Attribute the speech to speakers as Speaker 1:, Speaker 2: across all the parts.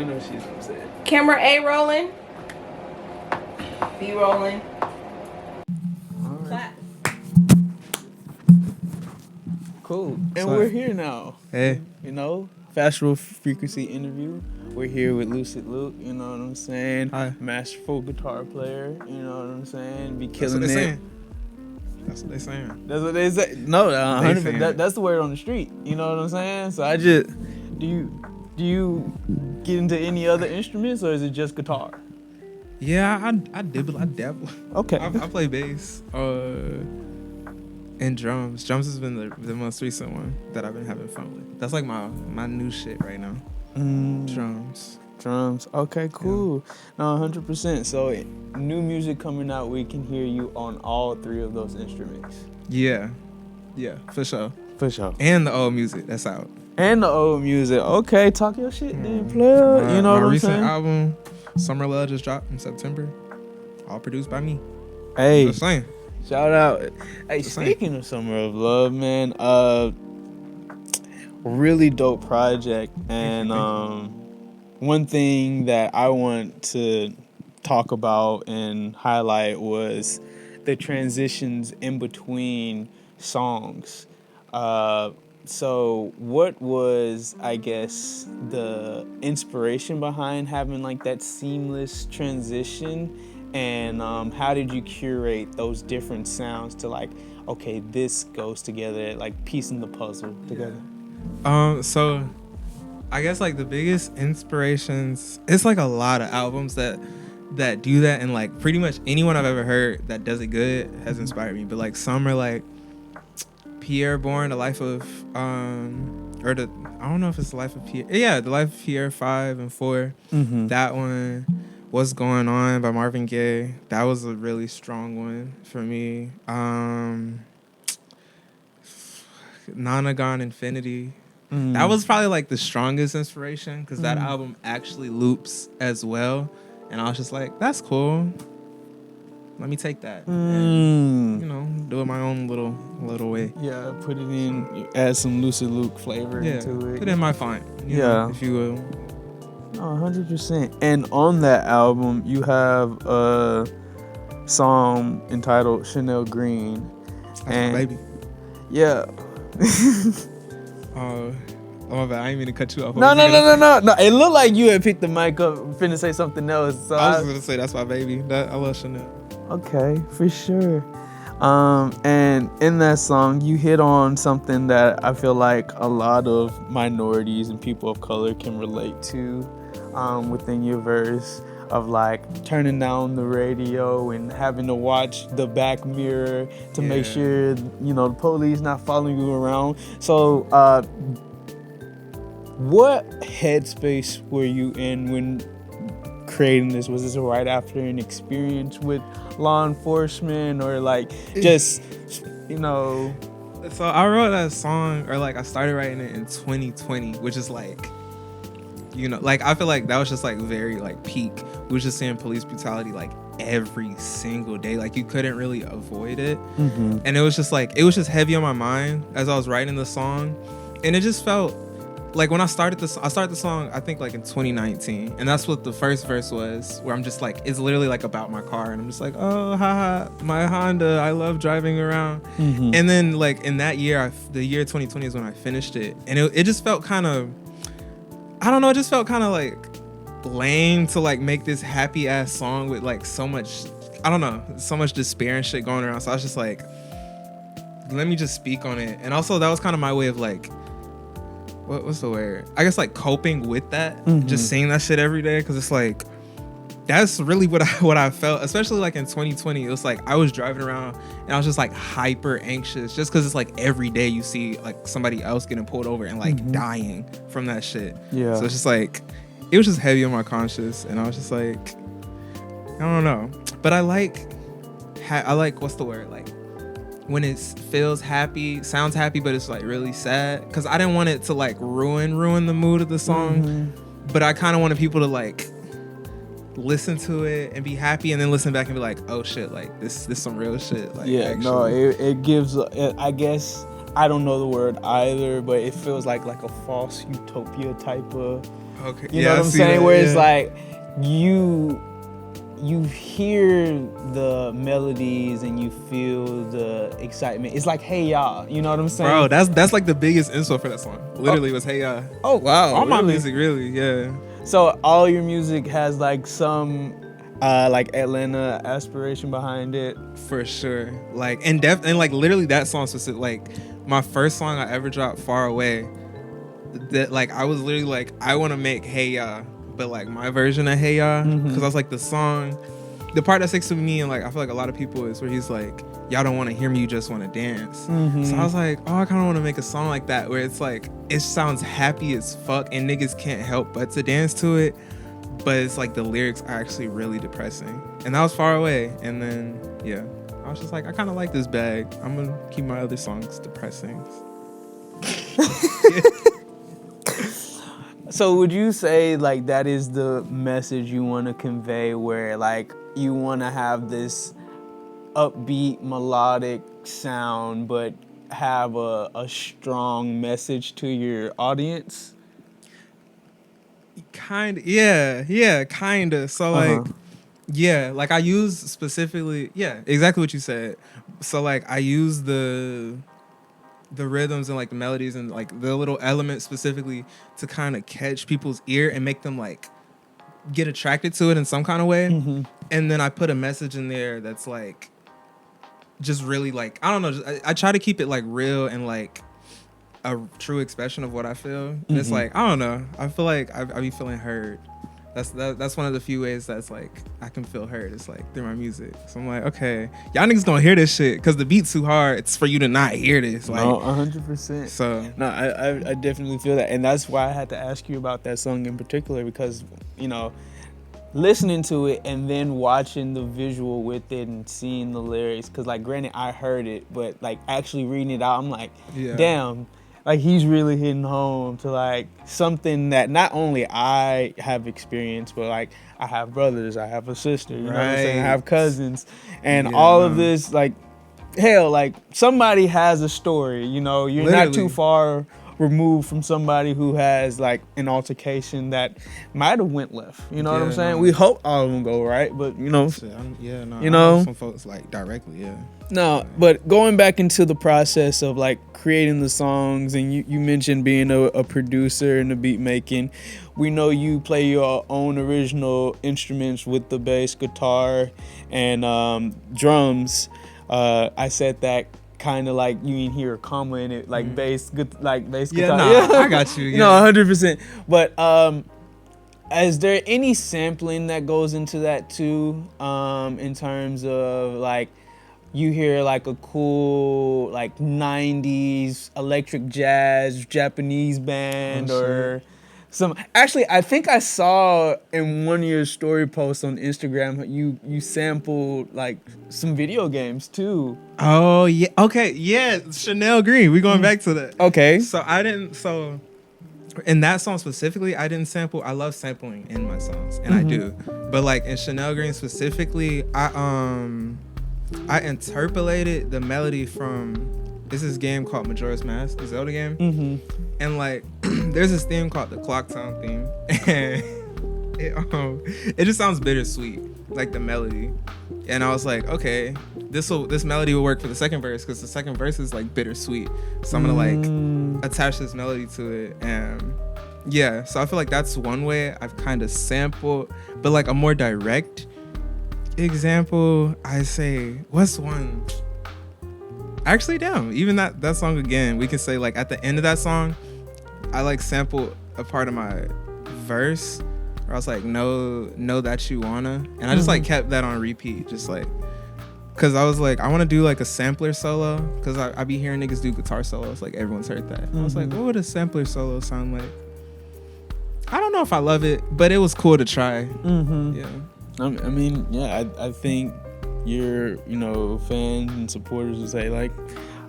Speaker 1: I know she's upset.
Speaker 2: Camera A rolling. B rolling.
Speaker 1: Right.
Speaker 2: Clap.
Speaker 1: Cool. And
Speaker 3: So,
Speaker 1: we're here now.
Speaker 3: Hey.
Speaker 1: You know, Fashionable Frequency Interview. We're here with Lucid Lüc, you know what I'm saying?
Speaker 3: Hi.
Speaker 1: Masterful guitar player, you know what I'm saying? Be
Speaker 3: That's
Speaker 1: killing
Speaker 3: what
Speaker 1: it.
Speaker 3: they're saying. That's what they're saying.
Speaker 1: That's what they say. No, 100%. That's the word on the street. You know what I'm saying? So do you get into any other instruments, or is it just guitar?
Speaker 3: Yeah, I dabble.
Speaker 1: Okay.
Speaker 3: I play bass. And drums. Drums has been the most recent one that I've been having fun with. That's like my new shit right now. Drums.
Speaker 1: Okay, cool. No, 100%. So new music coming out, we can hear you on all three of those instruments.
Speaker 3: Yeah, for sure. And the old music that's out.
Speaker 1: And the old music. Okay, talk your shit then, plug. You know what I'm
Speaker 3: recent
Speaker 1: saying?
Speaker 3: album, Summer Love, just dropped in September. All produced by me.
Speaker 1: Hey,
Speaker 3: Just saying.
Speaker 1: shout out. Hey,
Speaker 3: Just
Speaker 1: speaking of Summer of Love, man, really dope project. And one thing that I want to talk about and highlight was the transitions in between songs. So what was, I guess, the inspiration behind having like that seamless transition? And how did you curate those different sounds to like, okay, this goes together, like piecing the puzzle together?
Speaker 3: So I guess like the biggest inspirations, it's like a lot of albums that do that, and like pretty much anyone I've ever heard that does it good has inspired me. But like some are like Pierre Bourne, The Life of I don't know if it's The Life of Pierre. Yeah, The Life of Pierre 5 and 4.
Speaker 1: Mm-hmm.
Speaker 3: That one, What's Going On by Marvin Gaye. That was a really strong one for me. Nana Gone Infinity. That was probably like the strongest inspiration, because that album actually loops as well. And I was just like, that's cool. Let me take that and, do it my own little way.
Speaker 1: Yeah, put it in, add some Lucid Lüc flavor into it.
Speaker 3: Put it in my font, if you will.
Speaker 1: No, 100%. And on that album, you have a song entitled Chanel Green.
Speaker 3: That's my baby.
Speaker 1: Yeah.
Speaker 3: Oh my bad, I didn't mean to cut you off.
Speaker 1: No. It looked like you had picked the mic up and finna say something else. So
Speaker 3: I was gonna say that's my baby. I love Chanel.
Speaker 1: Okay, for sure. And in that song, you hit on something that I feel like a lot of minorities and people of color can relate to within your verse, of like turning down the radio and having to watch the back mirror to make sure, the police not following you around. So, what headspace were you in when creating this? Was this right after an experience with law enforcement, or like just,
Speaker 3: So I wrote that song, or like I started writing it in 2020, which is like, like I feel like that was just like very like peak. We was just seeing police brutality like every single day. Like you couldn't really avoid it.
Speaker 1: Mm-hmm.
Speaker 3: And it was just heavy on my mind as I was writing the song. And it just felt like when I started the song, I think like in 2019, and that's what the first verse was, where I'm just like, it's literally like about my car, and I'm just like, oh, haha, my Honda, I love driving around.
Speaker 1: Mm-hmm.
Speaker 3: And then like in that year, the year 2020 is when I finished it, and it just felt kind of, I don't know, it just felt kind of like lame to like make this happy ass song with like so much, I don't know, so much despair and shit going around. So I was just like, let me just speak on it. And also that was kind of my way of like, what's the word? I guess like coping with that, just saying that shit every day, because it's like that's really what I felt, especially like in 2020. It was like I was driving around and I was just like hyper anxious, just because it's like every day you see like somebody else getting pulled over and like dying from that shit. Yeah. So it's just like it was just heavy on my conscience, and I was just like, I don't know, but I like what's the word, like when it feels happy, sounds happy, but it's like really sad, because I didn't want it to like ruin the mood of the song, but I kind of wanted people to like listen to it and be happy, and then listen back and be like, oh shit, like this some real shit. Like,
Speaker 1: it gives, I guess, I don't know the word either, but it feels like a false utopia type of
Speaker 3: Okay.
Speaker 1: You know what I'm saying? Where it's like you hear the melodies and you feel the excitement. It's like Hey Ya, you know what I'm saying?
Speaker 3: Bro, that's like the biggest insult for that song. Literally was Hey Ya.
Speaker 1: Oh wow.
Speaker 3: All my
Speaker 1: really?
Speaker 3: music, really, yeah.
Speaker 1: So all your music has like some like Atlanta aspiration behind it.
Speaker 3: For sure. Like and like literally that song specific, like my first song I ever dropped, Far Away, that like I was literally like, I want to make Hey Ya, but like my version of Hey Ya, because I was like, the part that sticks to me and like I feel like a lot of people is where he's like, y'all don't want to hear me, you just want to dance. So I was like, oh, I kind of want to make a song like that where it's like it sounds happy as fuck and niggas can't help but to dance to it, but it's like the lyrics are actually really depressing. And that was Far Away. And then yeah, I was just like, I kind of like this bag. I'm gonna keep my other songs depressing.
Speaker 1: So would you say like that is the message you want to convey, where like you want to have this upbeat melodic sound but have a strong message to your audience?
Speaker 3: Kind of, yeah, kind of. So like, yeah, like I use specifically, yeah, exactly what you said. So like I use the rhythms and like the melodies and like the little elements specifically to kind of catch people's ear and make them like get attracted to it in some kind of way. And then I put a message in there that's like just really like, I don't know, I try to keep it like real and like a true expression of what I feel. And it's like, I don't know, I feel like I be feeling heard. That's one of the few ways that's like I can feel heard. It's like through my music. So I'm like, okay, y'all niggas don't hear this shit because the beat's too hard. It's for you to not hear this. Like,
Speaker 1: no, 100%.
Speaker 3: So
Speaker 1: no, I definitely feel that, and that's why I had to ask you about that song in particular, because you know, listening to it and then watching the visual with it and seeing the lyrics, because like granted I heard it, but like actually reading it out, I'm like, damn. Like he's really hitting home to like something that not only I have experienced, but like I have brothers, I have a sister, you know what I'm saying? I have cousins, and all of this, like, hell, like somebody has a story, you know, you're not too far removed from somebody who has like an altercation that might have went left, you know what I'm saying? We hope all of them go right, but you know,
Speaker 3: you know,
Speaker 1: I know
Speaker 3: some folks like directly,
Speaker 1: No, but going back into the process of like creating the songs, and you mentioned being a producer and the beat making. We know you play your own original instruments with the bass, guitar, and drums. I said that kind of like you didn't hear a comma in it, like bass guitar.
Speaker 3: I got you.
Speaker 1: No, 100%. But is there any sampling that goes into that too, in terms of like you hear like a cool like 90s electric jazz Japanese band or some? Actually, I think I saw in one of your story posts on Instagram you sampled like some video games too.
Speaker 3: Oh yeah, okay, yeah, Chanel Green. We going back to that.
Speaker 1: Okay.
Speaker 3: So in that song specifically, I didn't sample. I love sampling in my songs, and I do. But like in Chanel Green specifically, I interpolated the melody from this game called Majora's Mask, the Zelda game, and like there's this theme called the Clock Town theme, and it just sounds bittersweet, like the melody. And I was like, okay, this melody will work for the second verse because the second verse is like bittersweet. So I'm gonna like attach this melody to it, and yeah. So I feel like that's one way I've kind of sampled, but like a more direct example, I say, what's one? Actually, damn, even that song again, we can say like at the end of that song, I like sampled a part of my verse where I was like, know that you wanna, and I just like kept that on repeat, just like, cause I was like, I want to do like a sampler solo, cause I be hearing niggas do guitar solos, like everyone's heard that. I was like, what would a sampler solo sound like? I don't know if I love it, but it was cool to try. Yeah.
Speaker 1: I mean, yeah, I think your, fans and supporters will say like,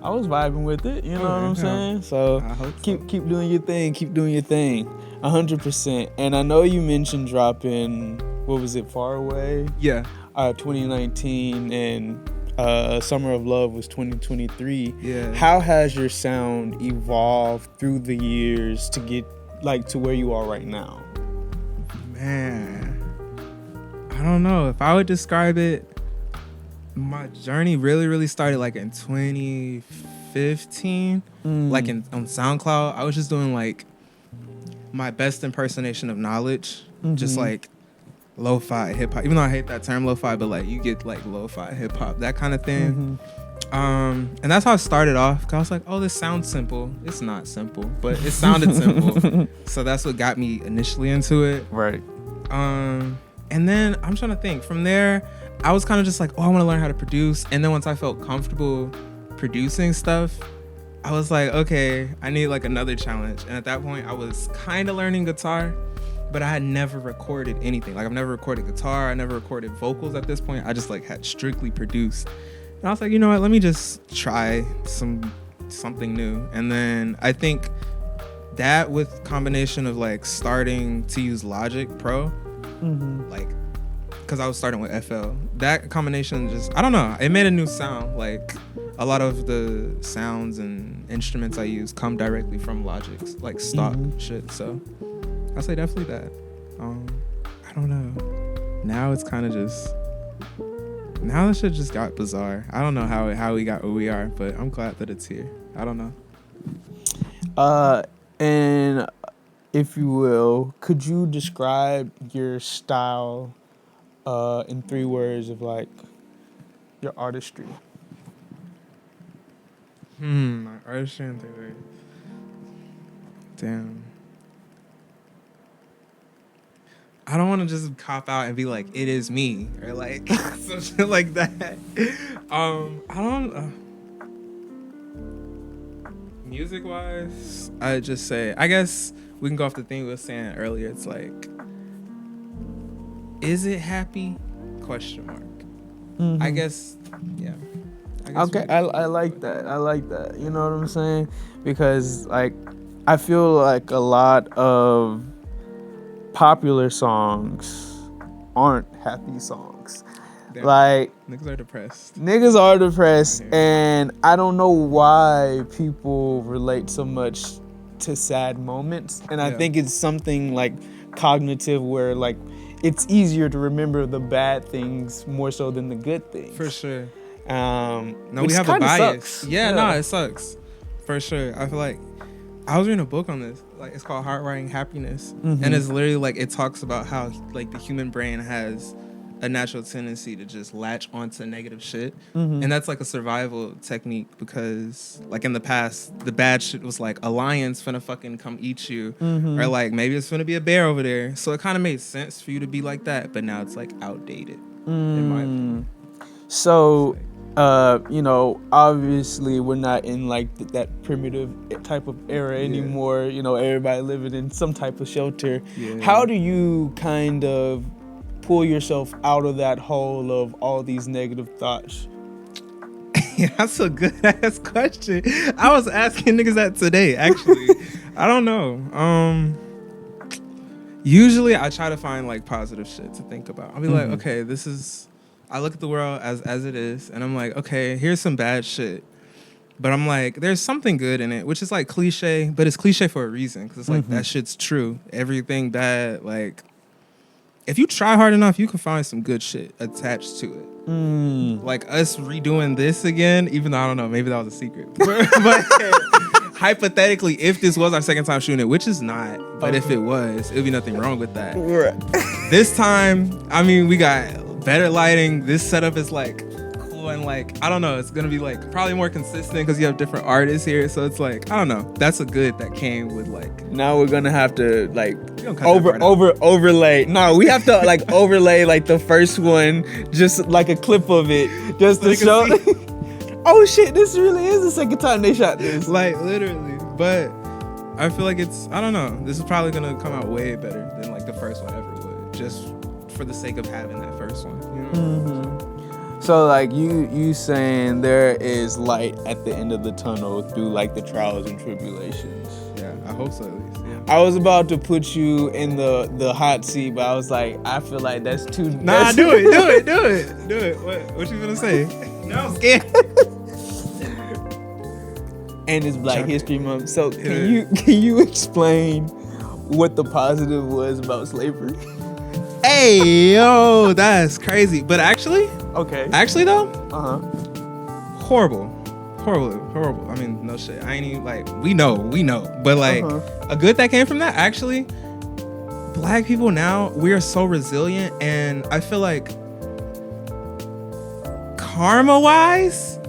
Speaker 1: I was vibing with it, you know what I'm saying? So
Speaker 3: I hope
Speaker 1: keep doing your thing, 100%. And I know you mentioned dropping, what was it, Far Away?
Speaker 3: Yeah.
Speaker 1: 2019, and Summer of Love was 2023.
Speaker 3: Yeah.
Speaker 1: How has your sound evolved through the years to get like to where you are right now?
Speaker 3: I don't know if I would describe it. My journey really started like in 2015, like on SoundCloud. I was just doing like my best impersonation of knowledge, just like lo-fi hip hop. Even though I hate that term lo-fi, but like you get like lo-fi hip hop, that kind of thing. And that's how I started off. 'Cause I was like, oh, this sounds simple. It's not simple, but it sounded simple. So that's what got me initially into it.
Speaker 1: Right.
Speaker 3: And then I'm trying to think. From there, I was kind of just like, oh, I want to learn how to produce. And then once I felt comfortable producing stuff, I was like, okay, I need like another challenge. And at that point, I was kind of learning guitar, but I had never recorded anything. Like I've never recorded guitar. I never recorded vocals at this point. I just like had strictly produced. And I was like, you know what? Let me just try something new. And then I think that with combination of like starting to use Logic Pro, like, because I was starting with FL, that combination just, I don't know, it made a new sound. Like a lot of the sounds and instruments I use come directly from Logic's like stock shit. So I'll say definitely that. I don't know. Now it's kind of just, now this shit just got bizarre. I don't know how we got where we are, but I'm glad that it's here. I don't know.
Speaker 1: And if you will, could you describe your style in 3 words of like your artistry?
Speaker 3: My artistry in 3 words. Damn. I don't want to just cop out and be like, it is me, or like some shit like that. I don't. Music wise, I just say, I guess we can go off the thing we were saying earlier. It's like, is it happy? Question mark. I guess, yeah.
Speaker 1: Okay, I like that. I like that. You know what I'm saying? Because like, I feel like a lot of popular songs aren't happy songs.
Speaker 3: Damn.
Speaker 1: Like
Speaker 3: Niggas are depressed.
Speaker 1: And I don't know why people relate so much to sad moments. And I think it's something like cognitive where like it's easier to remember the bad things more so than the good things.
Speaker 3: For sure.
Speaker 1: No,
Speaker 3: we have a bias.
Speaker 1: Sucks.
Speaker 3: Yeah, no, it sucks. For sure. I feel like I was reading a book on this. Like it's called Hardwiring Happiness. And it's literally like it talks about how like the human brain has a natural tendency to just latch onto negative shit. And that's like a survival technique because like in the past, the bad shit was like a lion's finna fucking come eat you. Or like maybe it's finna be a bear over there. So it kind of made sense for you to be like that. But now it's like outdated in my opinion.
Speaker 1: So, you know, obviously we're not in like that primitive type of era anymore. You know, everybody living in some type of shelter. How do you kind of pull yourself out of that hole of all these negative thoughts?
Speaker 3: Yeah, that's a good ass question. I was asking niggas that today, actually. I don't know. Usually I try to find like positive shit to think about. I'll be like, okay, I look at the world as it is, and I'm like, okay, here's some bad shit. But I'm like, there's something good in it, which is like cliche, but it's cliche for a reason, because it's like, that shit's true. Everything bad, like, if you try hard enough, you can find some good shit attached to it. Like us redoing this again, even though I don't know, maybe that was a secret. but hypothetically, if this was our second time shooting it, which is not, but if it was, it would be nothing wrong with that. This time, I mean, we got better lighting. This setup is like cool and like, I don't know, it's gonna be like probably more consistent because you have different artists here. So it's like, I don't know, that's a good that came with like.
Speaker 1: Now we're gonna have to like overlay. No, we have to like overlay like the first one, just like a clip of it, just to show. Oh shit, this really is the second time they shot this.
Speaker 3: Like literally, but I feel like it's, I don't know, this is probably gonna come out way better than like the first one ever would, just for the sake of having that first one, you know?
Speaker 1: So like you saying there is light at the end of the tunnel through like the trials and tribulations.
Speaker 3: Yeah, I hope so at least. Yeah.
Speaker 1: I was about to put you in the hot seat, but I was like, I feel like that's too.
Speaker 3: Nah, do it. What you gonna say? No, I'm scared.
Speaker 1: And it's Black History Month, so can you explain what the positive was about slavery?
Speaker 3: Hey, yo, that's crazy. But actually though, horrible. I mean, no shit. I ain't even like, we know. But like, a good that came from that, actually, Black people now, we are so resilient. And I feel like karma-wise,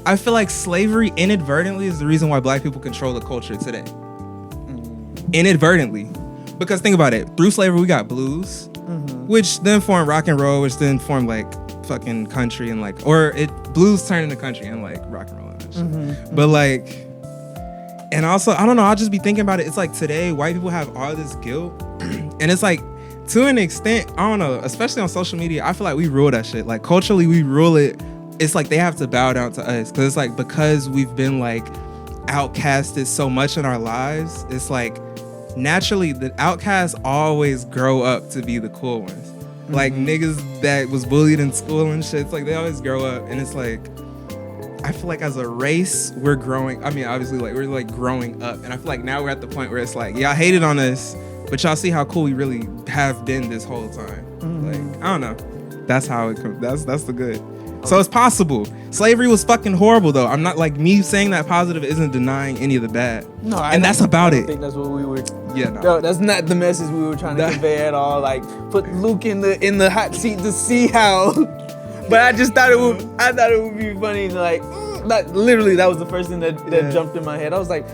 Speaker 3: I feel like slavery inadvertently is the reason why Black people control the culture today. Inadvertently. Because think about it. Through slavery, we got blues, which then formed rock and roll, which then formed like fucking country and like, blues turned into country and like rock and roll and shit. But like, and also, I don't know, I'll just be thinking about it. It's like today, white people have all this guilt. And it's like, to an extent, I don't know, especially on social media, I feel like we rule that shit. Like culturally, we rule it. It's like they have to bow down to us. Cause it's like, because we've been like outcasted so much in our lives, it's like, naturally, the outcasts always grow up to be the cool ones. Like niggas that was bullied in school and shit, it's like they always grow up. And it's like, I feel like as a race, we're growing. I mean, obviously, like we're like growing up. And I feel like now we're at the point where it's like, y'all hated on us, but y'all see how cool we really have been this whole time. Like, I don't know. That's how it comes. That's the good. So it's possible. Slavery was fucking horrible, though. I'm not like me saying that positive isn't denying any of the bad. No, that's about it.
Speaker 1: I think that's what we were.
Speaker 3: Yeah, no.
Speaker 1: No, that's not the message we were trying to convey at all. Like, put Luke in the hot seat to see how. But I just thought it would be funny. Like, literally, that was the first thing that jumped in my head. I was like,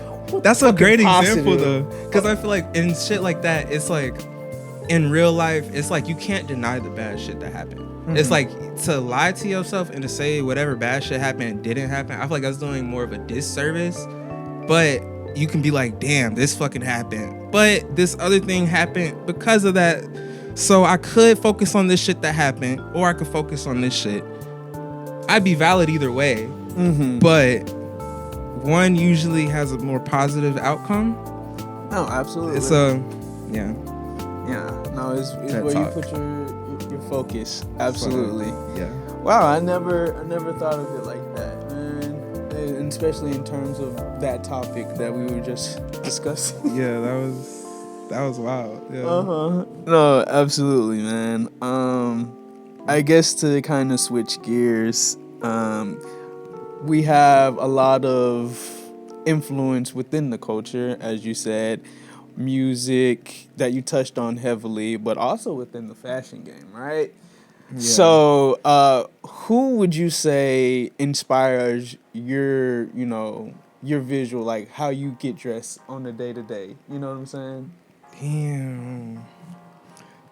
Speaker 3: that's a great example, though, because I feel like in shit like that, it's like in real life, it's like you can't deny the bad shit that happened. It's like to lie to yourself and to say whatever bad shit happened didn't happen. I feel like that's doing more of a disservice. But you can be like, damn, this fucking happened. But this other thing happened because of that. So I could focus on this shit that happened, or I could focus on this shit. I'd be valid either way. But one usually has a more positive outcome.
Speaker 1: No, absolutely.
Speaker 3: So, yeah.
Speaker 1: Yeah. No, it's where you put your focus. Absolutely.
Speaker 3: Yeah.
Speaker 1: Wow, I never thought of it like that, man. And especially in terms of that topic that we were just discussing.
Speaker 3: Yeah, that was wild. Yeah.
Speaker 1: No, absolutely, man. I guess to kind of switch gears, we have a lot of influence within the culture, as you said. Music that you touched on heavily, but also within the fashion game, right? Yeah. So, who would you say inspires your visual, like how you get dressed on the day-to-day? You know what I'm saying?
Speaker 3: Damn.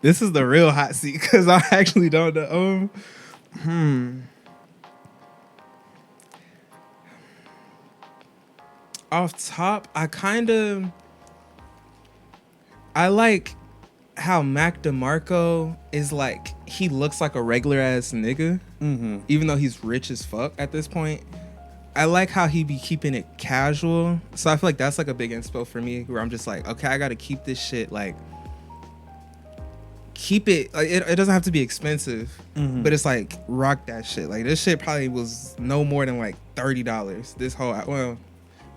Speaker 3: This is the real hot seat because I actually don't know. Off top, I like how Mac DeMarco is like, he looks like a regular ass nigga, even though he's rich as fuck at this point. I like how he be keeping it casual. So I feel like that's like a big inspo for me, where I'm just like, okay, I gotta keep this shit like, keep it, like it doesn't have to be expensive, but it's like, rock that shit. Like this shit probably was no more than like $30. This whole, well,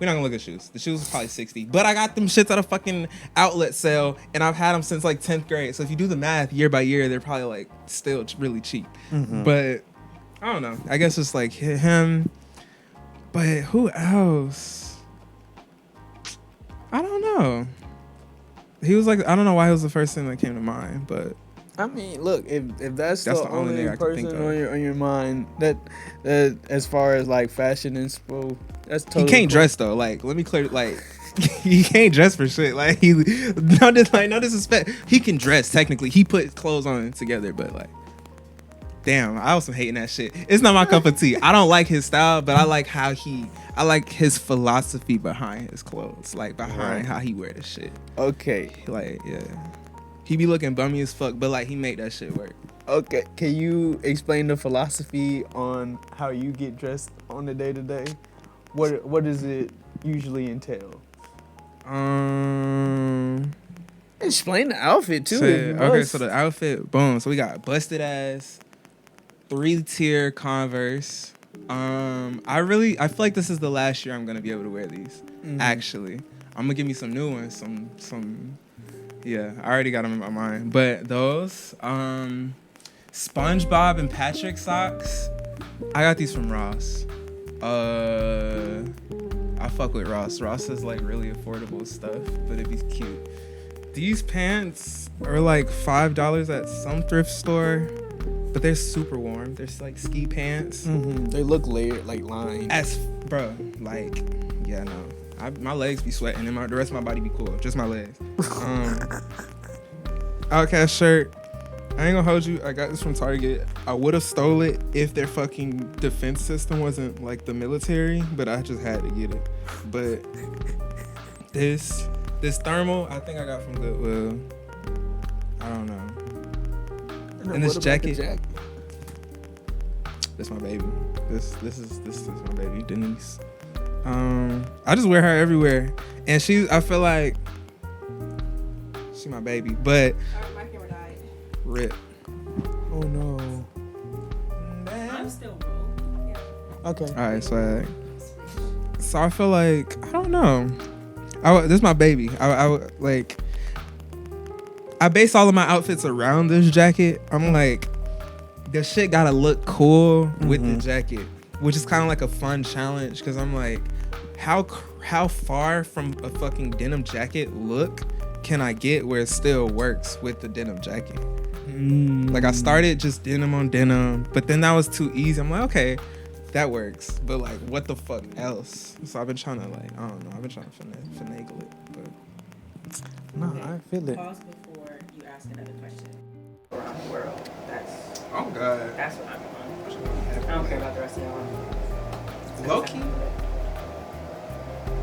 Speaker 3: we're not gonna look at shoes. The shoes was probably $60, but I got them shits at a fucking outlet sale, and I've had them since like 10th grade. So if you do the math, year by year, they're probably like still really cheap. But I don't know. I guess it's like him. But who else? I don't know. He was like, I don't know why he was the first thing that came to mind, but
Speaker 1: I mean, look, if that's the only person on your mind that as far as like fashion inspo, that's totally.
Speaker 3: He can't
Speaker 1: cool.
Speaker 3: dress though. Like, let me clear. Like, he can't dress for shit. Like, no disrespect. He can dress technically. He put clothes on together, but like, damn, I was hating that shit. It's not my cup of tea. I don't like his style, but I like I like his philosophy behind his clothes, like behind how he wear this shit.
Speaker 1: Okay,
Speaker 3: like yeah. He be looking bummy as fuck, but like he make that shit work.
Speaker 1: Okay, can you explain the philosophy on how you get dressed on the day-to-day? What does it usually entail? Explain the outfit too.
Speaker 3: So the outfit, boom. So we got busted ass, 3-tier Converse. I feel like this is the last year I'm gonna be able to wear these. Actually, I'm gonna give me some new ones, some Yeah, I already got them in my mind. But those, SpongeBob and Patrick socks, I got these from Ross. I fuck with Ross. Ross is like really affordable stuff, but it'd be cute. These pants are like $5 at some thrift store, but they're super warm. They're like ski pants.
Speaker 1: Mm-hmm. They look layered, like lined.
Speaker 3: Bro, like, yeah, no. My legs be sweating and the rest of my body be cool. Just my legs. Outcast shirt. I ain't gonna hold you. I got this from Target. I would have stole it if their fucking defense system wasn't like the military, but I just had to get it. But this thermal, I think I got from Goodwill. I don't know. And this jacket. That's my baby. This is my baby, Denise. I just wear her everywhere, and I feel like she my baby, but
Speaker 2: My camera died.
Speaker 3: rip.
Speaker 1: Oh no.
Speaker 2: I'm still broke. Yeah.
Speaker 1: Okay.
Speaker 3: All right, so I feel like I don't know. This is my baby. I base all of my outfits around this jacket. I'm like, the shit gotta look cool with the jacket, which is kind of like a fun challenge because I'm like, how far from a fucking denim jacket look can I get where it still works with the denim jacket? Like I started just denim on denim, but then that was too easy. I'm like, okay, that works, but like, what the fuck else? So I've been trying to like, I don't know, I've been trying to finagle it, but
Speaker 1: No, I feel it.
Speaker 2: Pause before you ask another question. Around the world.
Speaker 3: oh god,
Speaker 2: That's what I'm on. I don't care about the rest of y'all.
Speaker 3: low key.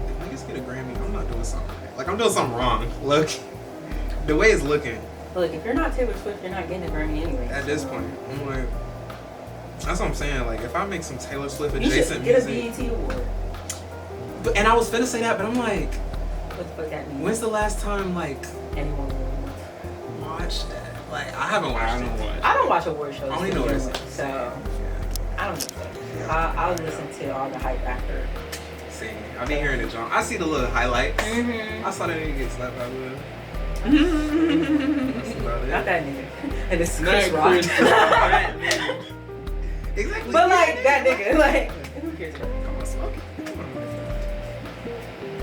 Speaker 3: If niggas get a Grammy, I'm not doing something right. Like I'm doing something wrong. Look, the way it's looking.
Speaker 2: Look, if you're not Taylor Swift, you're not getting a Grammy anyway.
Speaker 3: At this point, I'm like, that's what I'm saying. Like, if I make some Taylor Swift
Speaker 2: You
Speaker 3: adjacent
Speaker 2: should get
Speaker 3: music,
Speaker 2: a BET award.
Speaker 3: and I was finna say that, but I'm like,
Speaker 2: What the fuck that means?
Speaker 3: when's the last time like
Speaker 2: Anyone will.
Speaker 3: watched that? Like, I haven't watched it.
Speaker 2: I don't watch award shows.
Speaker 3: I only
Speaker 2: to
Speaker 3: know
Speaker 2: begin
Speaker 3: this.
Speaker 2: with, so I don't give a fuck. I'll listen to all the hype after.
Speaker 3: See, I be hearing it, John. I see the little highlights.
Speaker 2: Mm-hmm.
Speaker 3: I saw that nigga get slapped by Will. That's about it.
Speaker 2: Not that nigga. And it's
Speaker 1: Not
Speaker 2: Chris Rock.
Speaker 1: Chris
Speaker 3: Exactly.
Speaker 2: But like that nigga, like who cares?
Speaker 3: Come on, smoke it. Come on.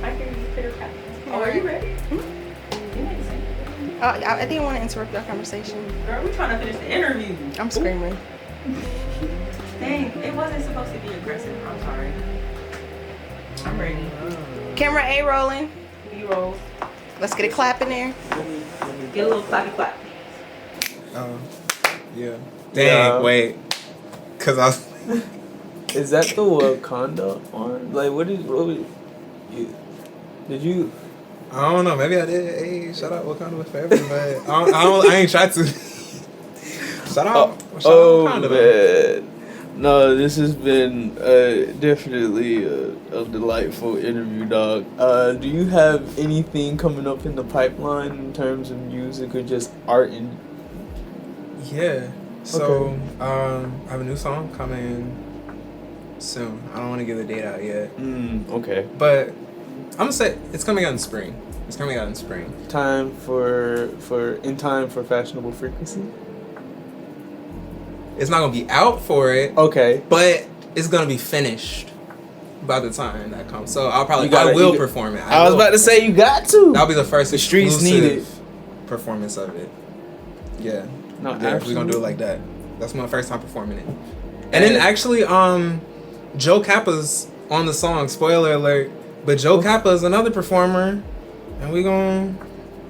Speaker 2: I hear you pitter pat. Oh, are you ready? You need to say it.
Speaker 4: I didn't want to interrupt your conversation.
Speaker 2: Girl, we trying to finish the interview.
Speaker 4: I'm screaming.
Speaker 2: Dang, it wasn't supposed to be aggressive. I'm sorry. I'm ready.
Speaker 4: Camera A rolling.
Speaker 2: B-roll.
Speaker 4: Let's get a clap in there.
Speaker 2: Get a little clappy clap.
Speaker 3: Yeah.
Speaker 1: Dang,
Speaker 3: Dang, wait. Cause I was.
Speaker 1: Is that the Wakanda one? Like, what did you?
Speaker 3: I don't know. Maybe I did. Hey, shout out Wakanda with forever, but I ain't tried to. Shout out Wakanda.
Speaker 1: Man. No, this has been definitely a delightful interview, dog. Do you have anything coming up in the pipeline in terms of music or just art and?
Speaker 3: Yeah. So, I have a new song coming soon. I don't want to give the date out yet.
Speaker 1: Okay.
Speaker 3: But I'm gonna say it's coming out in spring. It's coming out in spring.
Speaker 1: Time for Fashionable Frequency.
Speaker 3: It's not gonna be out for it.
Speaker 1: Okay.
Speaker 3: But it's gonna be finished by the time that comes. So I will perform it.
Speaker 1: I was about to say you got to.
Speaker 3: That'll be the first
Speaker 1: The streets need it.
Speaker 3: performance of it. Yeah.
Speaker 1: No,
Speaker 3: Yeah, we're gonna do it like that. That's my first time performing it. And then actually, Joe Kappa's on the song. Spoiler alert. But Joe Kappa is another performer, and we gonna,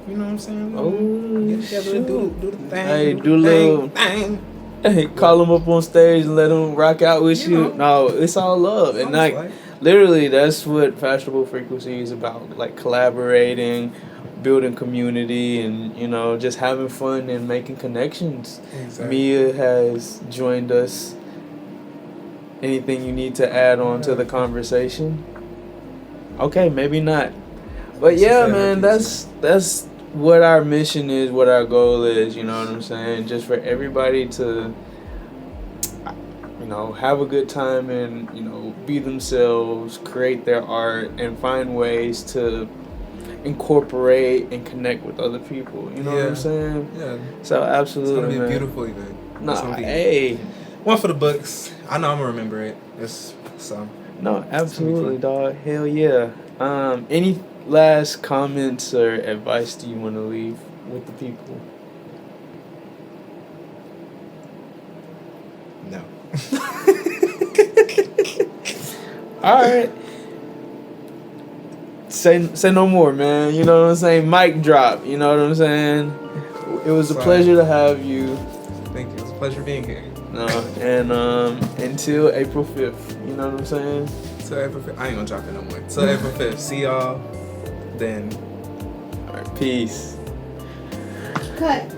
Speaker 3: you know what I'm saying? Get together and do the thing.
Speaker 1: Hey,
Speaker 3: do
Speaker 1: do
Speaker 3: the
Speaker 1: little-
Speaker 3: thing.
Speaker 1: Hey, call them up on stage and let them rock out with
Speaker 3: You
Speaker 1: you. No, it's all love. And like, literally, that's what Fashionable Frequency is about. Like, collaborating, building community, and, you know, just having fun and making connections.
Speaker 3: Exactly.
Speaker 1: Mia has joined us. Anything you need to add on to the conversation? Okay, maybe not. But yeah, man, that's what our mission is, what our goal is, you know what I'm saying? Just for everybody to, you know, have a good time and, you know, be themselves, create their art, and find ways to incorporate and connect with other people. You know what I'm saying?
Speaker 3: Yeah.
Speaker 1: So absolutely,
Speaker 3: It's gonna be a
Speaker 1: man.
Speaker 3: beautiful event. It's gonna be
Speaker 1: Hey.
Speaker 3: one for the books. I know I'm gonna remember it.
Speaker 1: No, absolutely, dog. Hell yeah. Any last comments or advice do you want to leave with the people?
Speaker 3: No.
Speaker 1: All right. Say no more, man. You know what I'm saying? Mic drop. You know what I'm saying? It was a pleasure to have you.
Speaker 3: Thank you. It was a pleasure being here.
Speaker 1: No, and until April 5th. You know what I'm saying?
Speaker 3: Till April 5th. I ain't gonna drop it no more. Till April 5th. See y'all then.
Speaker 1: All right. Peace.
Speaker 4: Cut.